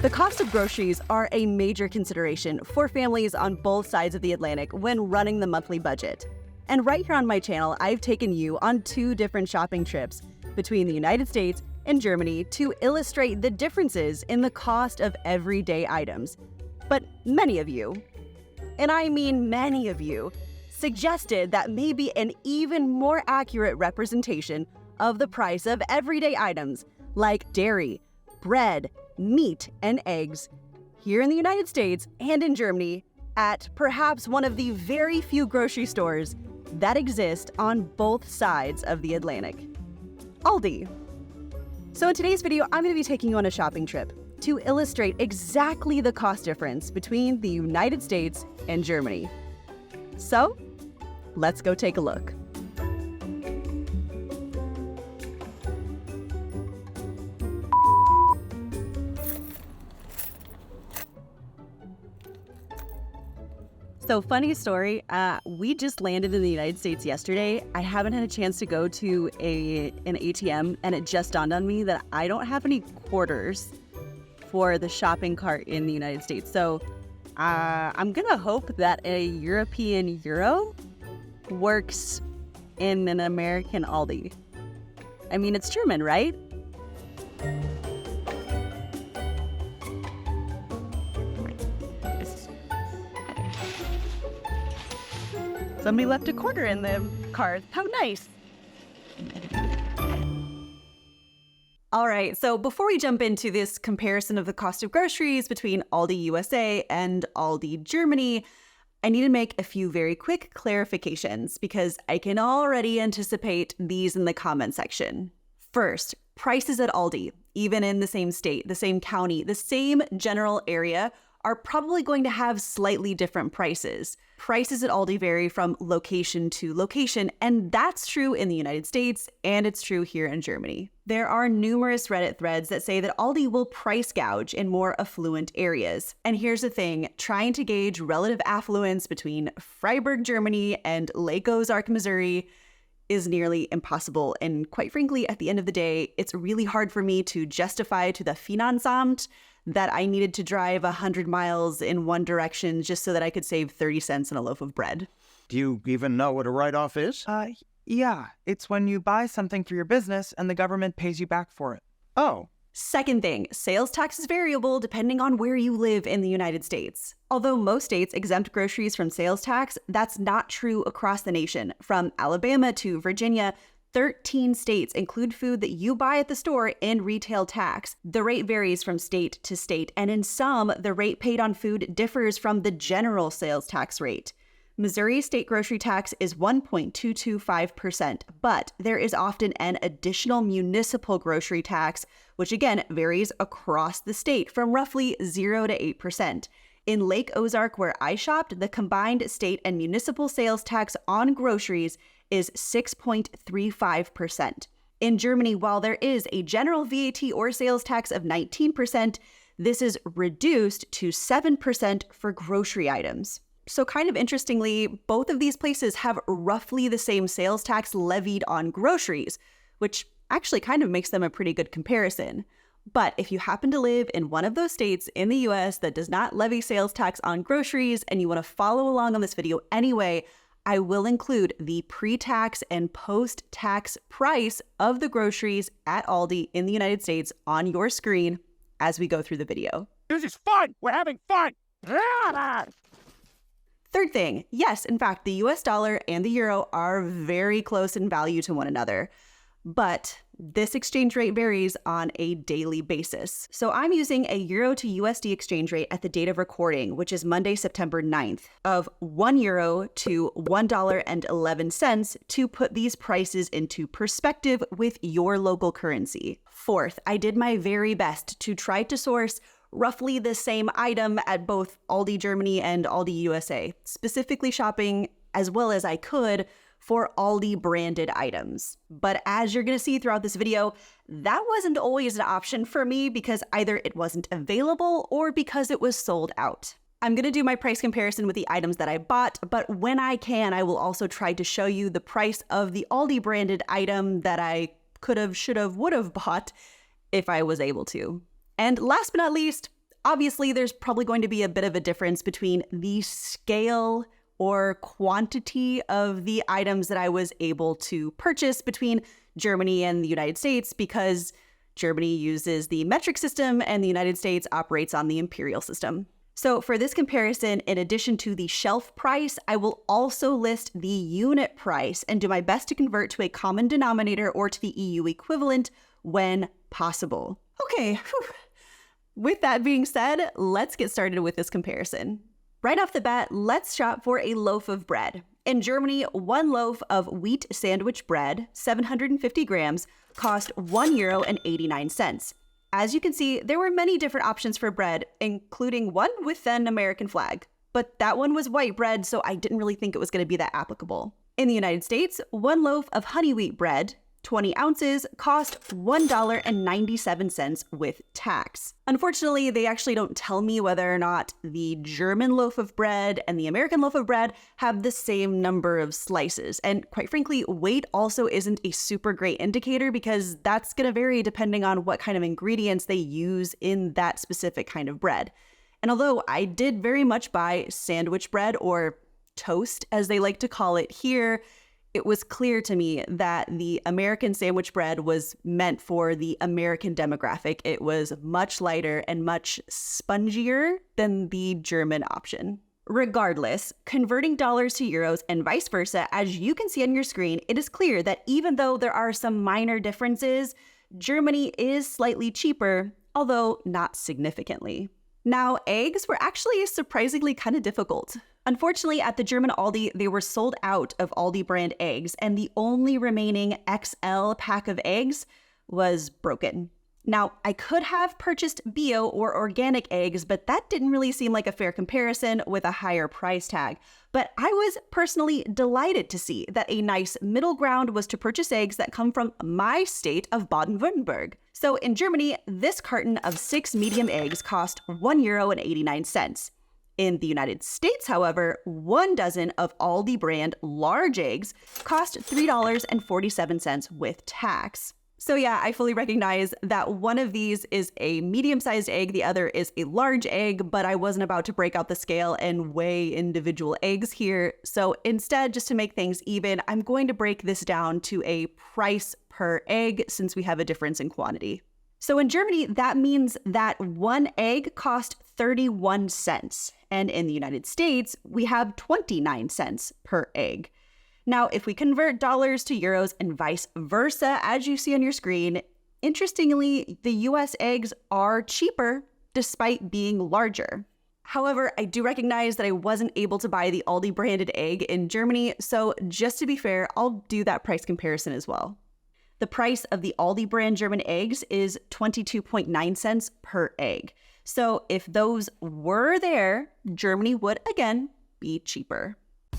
The cost of groceries are a major consideration for families on both sides of the Atlantic when running the monthly budget. And right here on my channel, I've taken you on 2 different shopping trips between the United States and Germany to illustrate the differences in the cost of everyday items. But many of you, and I mean many of you, suggested that maybe an even more accurate representation of the price of everyday items like dairy, bread, meat, and eggs here in the United States and in Germany at perhaps one of the very few grocery stores that exist on both sides of the Atlantic, Aldi. So in today's video, I'm going to be taking you on a shopping trip to illustrate exactly the cost difference between the United States and Germany. So let's go take a look. So funny story, we just landed in the United States yesterday. I haven't had a chance to go to an ATM, and it just dawned on me that I don't have any quarters for the shopping cart in the United States. So I'm gonna hope that a European euro works in an American Aldi. I mean, it's German, right? Somebody left a quarter in the cart. How nice. All right, so before we jump into this comparison of the cost of groceries between Aldi USA and Aldi Germany, I need to make a few very quick clarifications because I can already anticipate these in the comment section. First, prices at Aldi, even in the same state, the same county, the same general area, are probably going to have slightly different prices. Prices at Aldi vary from location to location, and that's true in the United States, and it's true here in Germany. There are numerous Reddit threads that say that Aldi will price gouge in more affluent areas. And here's the thing, trying to gauge relative affluence between Freiburg, Germany, and Lake Ozark, Missouri is nearly impossible. And quite frankly, at the end of the day, it's really hard for me to justify to the Finanzamt that I needed to drive 100 miles in one direction just so that I could save 30 cents on a loaf of bread. Do you even know what a write-off is? Yeah. It's when you buy something for your business and the government pays you back for it. Oh. Second thing, sales tax is variable depending on where you live in the United States. Although most states exempt groceries from sales tax, that's not true across the nation. From Alabama to Virginia, 13 states include food that you buy at the store in retail tax. The rate varies from state to state, and in some, the rate paid on food differs from the general sales tax rate. Missouri state grocery tax is 1.225%, but there is often an additional municipal grocery tax, which again varies across the state from roughly 0 to 8%. In Lake Ozark, where I shopped, the combined state and municipal sales tax on groceries is 6.35%. In Germany, while there is a general VAT or sales tax of 19%, this is reduced to 7% for grocery items. So kind of interestingly, both of these places have roughly the same sales tax levied on groceries, which actually kind of makes them a pretty good comparison. But if you happen to live in one of those states in the US that does not levy sales tax on groceries and you want to follow along on this video anyway, I will include the pre-tax and post-tax price of the groceries at Aldi in the United States on your screen as we go through the video. This is fun! We're having fun! Third thing, yes, in fact, the US dollar and the euro are very close in value to one another, but this exchange rate varies on a daily basis. So I'm using a euro to USD exchange rate at the date of recording, which is Monday, September 9th, of €1 to $1.11 to put these prices into perspective with your local currency. Fourth, I did my very best to try to source roughly the same item at both Aldi Germany and Aldi USA, specifically shopping as well as I could for Aldi branded items. But as you're gonna see throughout this video, that wasn't always an option for me because either it wasn't available or because it was sold out. I'm gonna do my price comparison with the items that I bought, but when I can, I will also try to show you the price of the Aldi branded item that I could have, should have, would have bought if I was able to. And last but not least, obviously there's probably going to be a bit of a difference between the scale or quantity of the items that I was able to purchase between Germany and the United States, because Germany uses the metric system and the United States operates on the imperial system. So for this comparison, in addition to the shelf price, I will also list the unit price and do my best to convert to a common denominator or to the EU equivalent when possible. Okay, with that being said, let's get started with this comparison. Right off the bat, let's shop for a loaf of bread. In Germany, one loaf of wheat sandwich bread, 750 grams, cost €1.89. As you can see, there were many different options for bread, including one with an American flag. But that one was white bread, so I didn't really think it was going to be that applicable. In the United States, one loaf of honey wheat bread, 20 ounces, cost $1.97 with tax. Unfortunately, they actually don't tell me whether or not the German loaf of bread and the American loaf of bread have the same number of slices. And quite frankly, weight also isn't a super great indicator because that's going to vary depending on what kind of ingredients they use in that specific kind of bread. And although I did very much buy sandwich bread, or toast as they like to call it here, it was clear to me that the American sandwich bread was meant for the American demographic. It was much lighter and much spongier than the German option. Regardless, converting dollars to euros and vice versa, as you can see on your screen, it is clear that even though there are some minor differences, Germany is slightly cheaper, although not significantly. Now, eggs were actually surprisingly kind of difficult. Unfortunately, at the German Aldi, they were sold out of Aldi brand eggs, and the only remaining XL pack of eggs was broken. Now, I could have purchased bio or organic eggs, but that didn't really seem like a fair comparison with a higher price tag. But I was personally delighted to see that a nice middle ground was to purchase eggs that come from my state of Baden-Württemberg. So in Germany, this carton of 6 medium eggs cost €1.89. In the United States, however, 1 dozen of Aldi brand large eggs cost $3.47 with tax. So yeah, I fully recognize that one of these is a medium-sized egg, the other is a large egg, but I wasn't about to break out the scale and weigh individual eggs here. So instead, just to make things even, I'm going to break this down to a price per egg since we have a difference in quantity. So in Germany, that means that 1 egg cost 31 cents. And in the United States, we have 29 cents per egg. Now, if we convert dollars to euros and vice versa, as you see on your screen, interestingly, the US eggs are cheaper despite being larger. However, I do recognize that I wasn't able to buy the Aldi branded egg in Germany, so just to be fair, I'll do that price comparison as well. The price of the Aldi brand German eggs is 22.9 cents per egg. So if those were there, Germany would again be cheaper.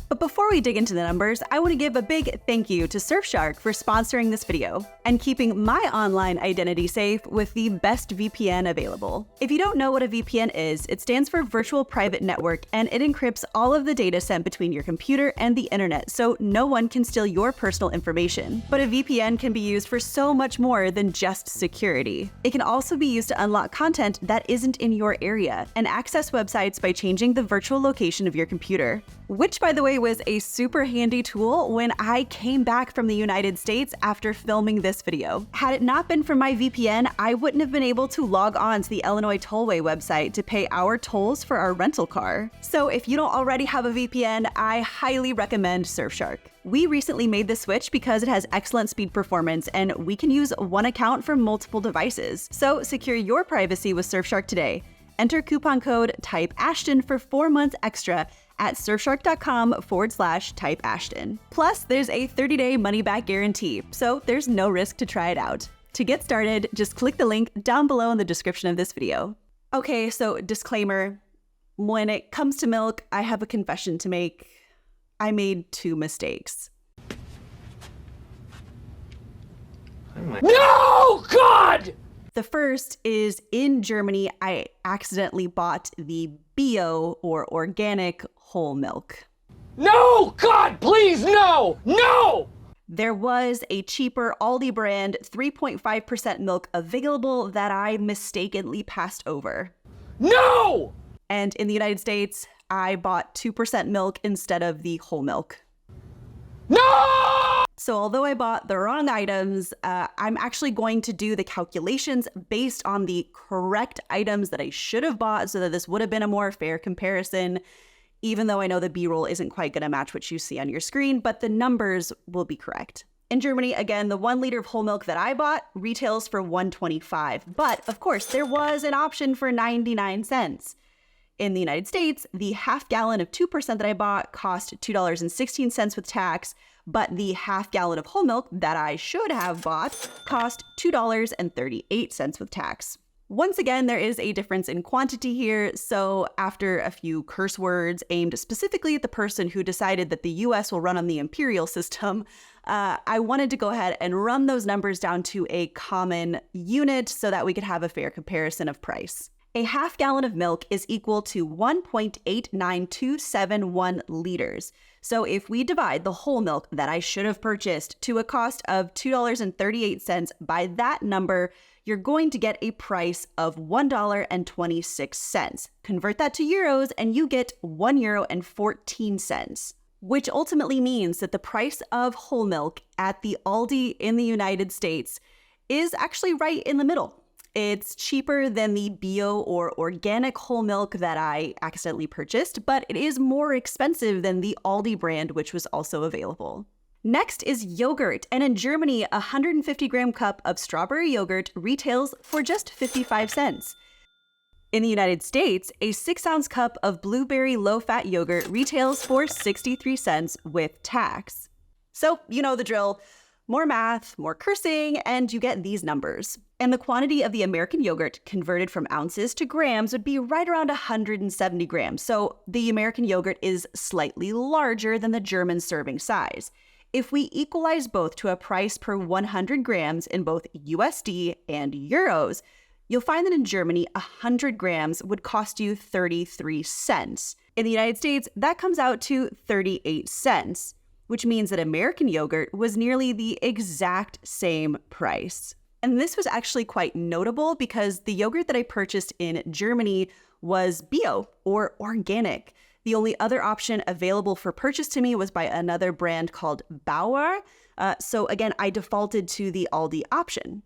But before we dig into the numbers, I want to give a big thank you to Surfshark for sponsoring this video and keeping my online identity safe with the best VPN available. If you don't know what a VPN is, it stands for Virtual Private Network, and it encrypts all of the data sent between your computer and the internet so no one can steal your personal information. But a VPN can be used for so much more than just security. It can also be used to unlock content that isn't in your area and access websites by changing the virtual location of your computer. Which, by the way, was a super handy tool when I came back from the United States after filming this video. Had it not been for my VPN, I wouldn't have been able to log on to the Illinois Tollway website to pay our tolls for our rental car. So if you don't already have a VPN, I highly recommend Surfshark. We recently made the switch because it has excellent speed performance and we can use one account for multiple devices. So secure your privacy with Surfshark today. Enter coupon code TYPEASHTON for 4 months extra at surfshark.com/typeashton. Plus, there's a 30-day money-back guarantee, so there's no risk to try it out. To get started, just click the link down below in the description of this video. Okay, so disclaimer, when it comes to milk, I have a confession to make. I made 2 mistakes. No, God! The first is in Germany, I accidentally bought the bio or organic whole milk. No, God, please, no! No! there was a cheaper Aldi brand 3.5% milk available that I mistakenly passed over. No! And in the United States, I bought 2% milk instead of the whole milk. No! So although I bought the wrong items, I'm actually going to do the calculations based on the correct items that I should have bought so that this would have been a more fair comparison, even though I know the B-roll isn't quite going to match what you see on your screen, but the numbers will be correct. In Germany, again, the 1 liter of whole milk that I bought retails for $1.25, but of course, there was an option for 99 cents. In the United States, the half gallon of 2% that I bought cost $2.16 with tax, but the half gallon of whole milk that I should have bought cost $2.38 with tax. Once again, there is a difference in quantity here, so after a few curse words aimed specifically at the person who decided that the US will run on the imperial system, I wanted to go ahead and run those numbers down to a common unit so that we could have a fair comparison of price. A half gallon of milk is equal to 1.89271 liters. So if we divide the whole milk that I should have purchased to a cost of $2.38 by that number, you're going to get a price of $1.26. Convert that to euros and you get €1.14, which ultimately means that the price of whole milk at the Aldi in the United States is actually right in the middle. It's cheaper than the bio or organic whole milk that I accidentally purchased, but it is more expensive than the Aldi brand, which was also available. Next is yogurt, and in Germany, a 150-gram cup of strawberry yogurt retails for just 55 cents. In the United States, a 6-ounce cup of blueberry low-fat yogurt retails for 63 cents with tax. So, you know the drill. More math, more cursing, and you get these numbers. And the quantity of the American yogurt converted from ounces to grams would be right around 170 grams. So the American yogurt is slightly larger than the German serving size. If we equalize both to a price per 100 grams in both USD and euros, you'll find that in Germany, 100 grams would cost you 33 cents. In the United States, that comes out to 38 cents, which means that American yogurt was nearly the exact same price. And this was actually quite notable because the yogurt that I purchased in Germany was bio or organic. The only other option available for purchase to me was by another brand called Bauer. So again, I defaulted to the Aldi option.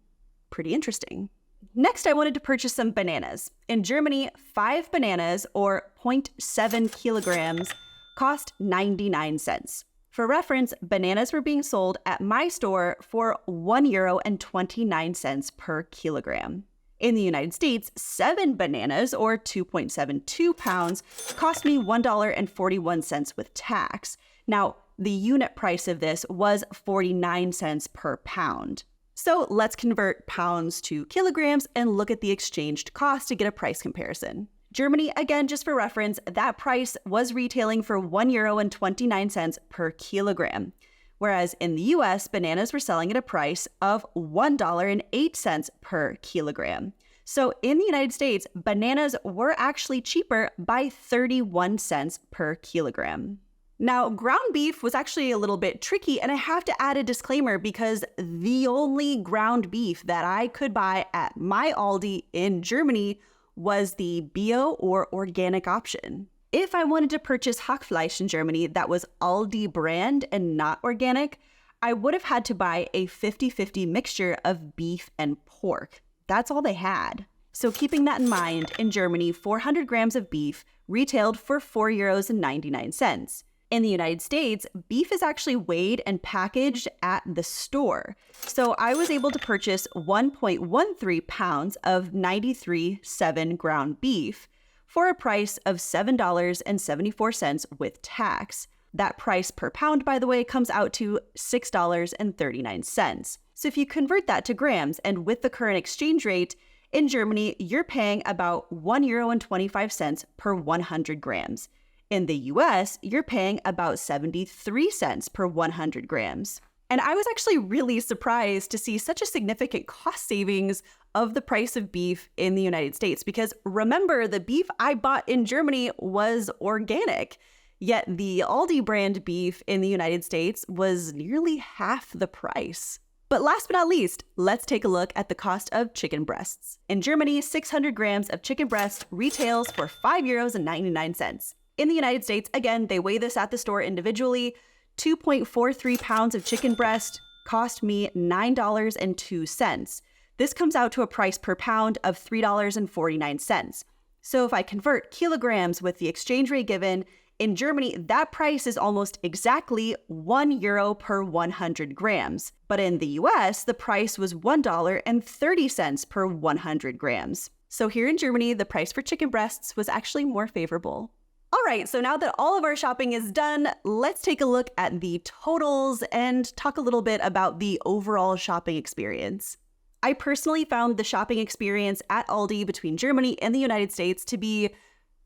Pretty interesting. Next, I wanted to purchase some bananas. In Germany, 5 bananas or 0.7 kilograms cost 99 cents. For reference, bananas were being sold at my store for €1.29 per kilogram. In the United States, 7 bananas, or 2.72 pounds, cost me $1.41 with tax. Now, the unit price of this was 49 cents per pound. So let's convert pounds to kilograms and look at the exchanged cost to get a price comparison. Germany, again, just for reference, that price was retailing for €1.29 per kilogram. Whereas in the US, bananas were selling at a price of $1.08 per kilogram. So in the United States, bananas were actually cheaper by 31 cents per kilogram. Now, ground beef was actually a little bit tricky, and I have to add a disclaimer because the only ground beef that I could buy at my Aldi in Germany was the bio or organic option. If I wanted to purchase Hackfleisch in Germany that was Aldi brand and not organic, I would have had to buy a 50-50 mixture of beef and pork. That's all they had. So keeping that in mind, in Germany, 400 grams of beef retailed for €4.99. In the United States, beef is actually weighed and packaged at the store. So I was able to purchase 1.13 pounds of 93.7 ground beef for a price of $7.74 with tax. That price per pound, by the way, comes out to $6.39. So if you convert that to grams, and with the current exchange rate, in Germany, you're paying about €1.25 per 100 grams. In the US, you're paying about 73 cents per 100 grams. And I was actually really surprised to see such a significant cost savings of the price of beef in the United States, because remember, the beef I bought in Germany was organic. Yet the Aldi brand beef in the United States was nearly half the price. But last but not least, let's take a look at the cost of chicken breasts. In Germany, 600 grams of chicken breast retails for €5.99. In the United States, again, they weigh this at the store individually. 2.43 pounds of chicken breast cost me $9.02. This comes out to a price per pound of $3.49. So if I convert kilograms with the exchange rate given, in Germany, that price is almost exactly €1 per 100 grams. But in the US, the price was $1.30 per 100 grams. So here in Germany, the price for chicken breasts was actually more favorable. All right, so now that all of our shopping is done, let's take a look at the totals and talk a little bit about the overall shopping experience. I personally found the shopping experience at Aldi between Germany and the United States to be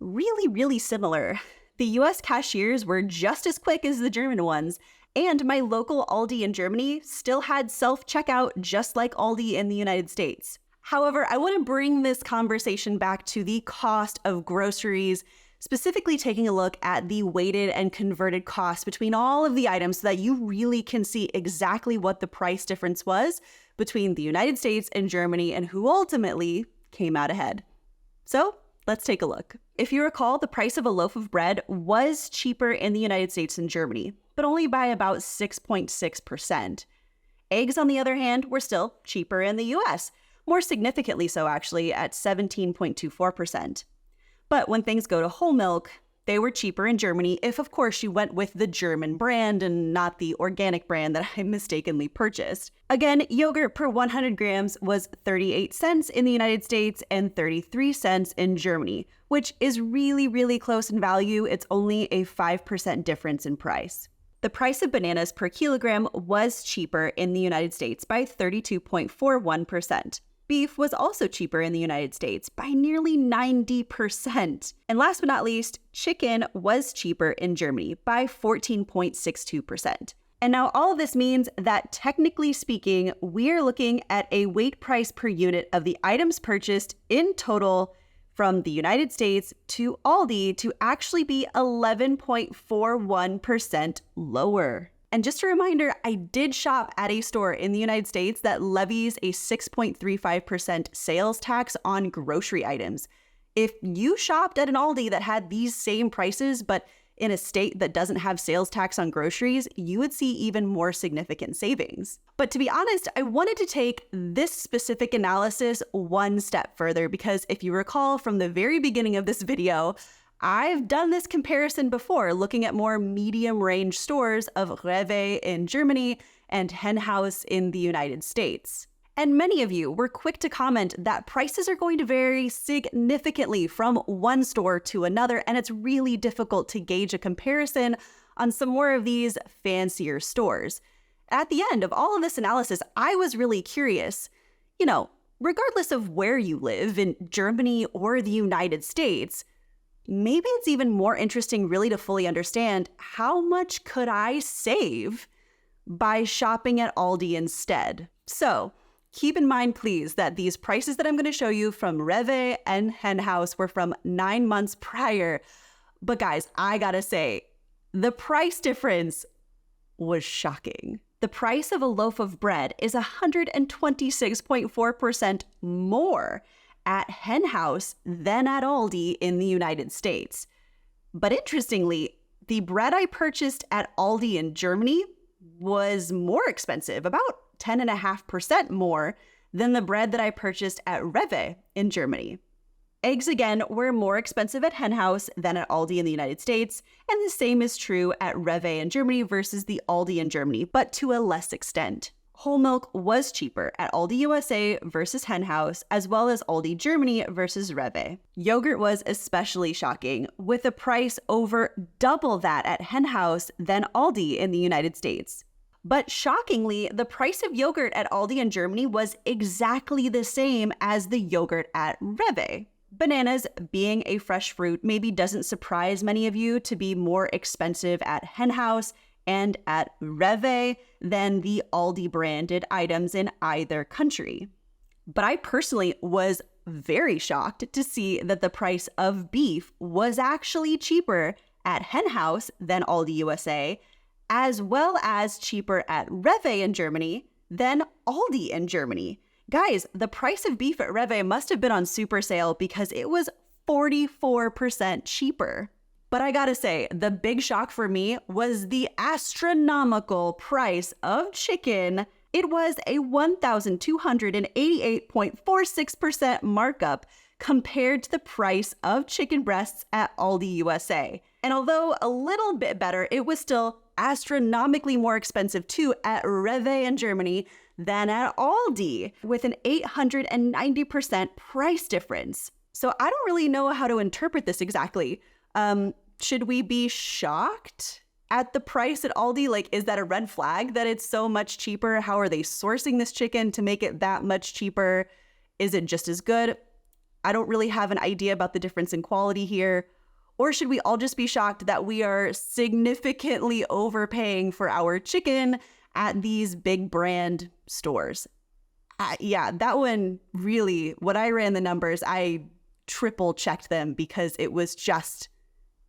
really similar. The US cashiers were just as quick as the German ones, and my local Aldi in Germany still had self-checkout just like Aldi in the United States. However, I want to bring this conversation back to the cost of groceries, specifically taking a look at the weighted and converted costs between all of the items so that you really can see exactly what the price difference was between the United States and Germany and who ultimately came out ahead. So let's take a look. If you recall, the price of a loaf of bread was cheaper in the United States than Germany, but only by about 6.6%. Eggs, on the other hand, were still cheaper in the US, more significantly so actually at 17.24%. But when things go to whole milk, they were cheaper in Germany if, of course, you went with the German brand and not the organic brand that I mistakenly purchased. Again, yogurt per 100 grams was 38 cents in the United States and 33 cents in Germany, which is really close in value. It's only a 5% difference in price. The price of bananas per kilogram was cheaper in the United States by 32.41%. Beef was also cheaper in the United States by nearly 90%. And last but not least, chicken was cheaper in Germany by 14.62%. And now all of this means that technically speaking, we are looking at a weight price per unit of the items purchased in total from the United States to Aldi to actually be 11.41% lower. And just a reminder, I did shop at a store in the United States that levies a 6.35% sales tax on grocery items. If you shopped at an Aldi that had these same prices, but in a state that doesn't have sales tax on groceries, you would see even more significant savings. But to be honest, I wanted to take this specific analysis one step further because if you recall from the very beginning of this video, I've done this comparison before, looking at more medium-range stores of Rewe in Germany and Henhaus in the United States. And many of you were quick to comment that prices are going to vary significantly from one store to another, and it's really difficult to gauge a comparison on some more of these fancier stores. At the end of all of this analysis, I was really curious, regardless of where you live in Germany or the United States, maybe it's even more interesting really to fully understand how much could I save by shopping at Aldi instead. So keep in mind, please, that these prices that I'm going to show you from Rewe and Henhaus were from 9 months prior. But guys, I gotta say, the price difference was shocking. The price of a loaf of bread is 126.4% more at Henhaus than at Aldi in the United States. But interestingly, the bread I purchased at Aldi in Germany was more expensive, about 10.5% more than the bread that I purchased at Rewe in Germany. Eggs, again, were more expensive at Henhaus than at Aldi in the United States, and the same is true at Rewe in Germany versus the Aldi in Germany, but to a less extent. Whole milk was cheaper at Aldi USA versus Henhaus, as well as Aldi Germany versus Rewe. Yogurt was especially shocking, with a price over double that at Henhaus than Aldi in the United States. But shockingly, the price of yogurt at Aldi in Germany was exactly the same as the yogurt at Rewe. Bananas, being a fresh fruit, maybe doesn't surprise many of you to be more expensive at Henhaus and at Rewe than the Aldi branded items in either country. But I personally was very shocked to see that the price of beef was actually cheaper at Hen House than Aldi USA, as well as cheaper at Rewe in Germany than Aldi in Germany. Guys, the price of beef at Rewe must have been on super sale because it was 44% cheaper. But I gotta say, the big shock for me was the astronomical price of chicken. It was a 1,288.46% markup compared to the price of chicken breasts at Aldi USA. And although a little bit better, it was still astronomically more expensive too at Rewe in Germany than at Aldi, with an 890% price difference. So I don't really know how to interpret this exactly. Should we be shocked at the price at Aldi? Like, is that a red flag that it's so much cheaper? How are they sourcing this chicken to make it that much cheaper? Is it just as good? I don't really have an idea about the difference in quality here. Or should we all just be shocked that we are significantly overpaying for our chicken at these big brand stores? Yeah, that one really, when I ran the numbers, I triple checked them because it was just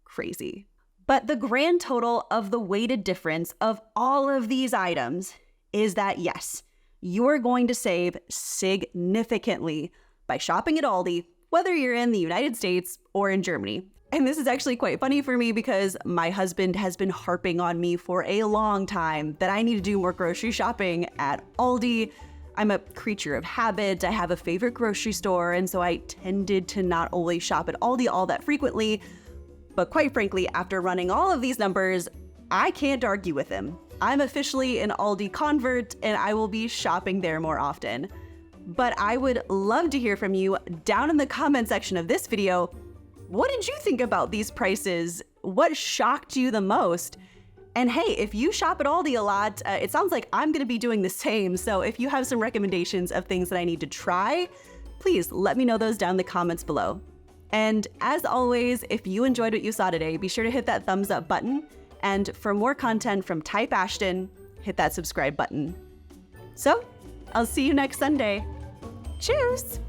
crazy. But the grand total of the weighted difference of all of these items is that, yes, you're going to save significantly by shopping at Aldi, whether you're in the United States or in Germany. And this is actually quite funny for me because my husband has been harping on me for a long time that I need to do more grocery shopping at Aldi. I'm a creature of habit. I have a favorite grocery store, and so I tended to not always shop at Aldi all that frequently. But quite frankly, after running all of these numbers, I can't argue with him. I'm officially an Aldi convert, and I will be shopping there more often. But I would love to hear from you down in the comment section of this video. What did you think about these prices? What shocked you the most? And hey, if you shop at Aldi a lot, it sounds like I'm gonna be doing the same. So if you have some recommendations of things that I need to try, please let me know those down in the comments below. And as always, if you enjoyed what you saw today, be sure to hit that thumbs up button. And for more content from Type Ashton, hit that subscribe button. So I'll see you next Sunday. Cheers!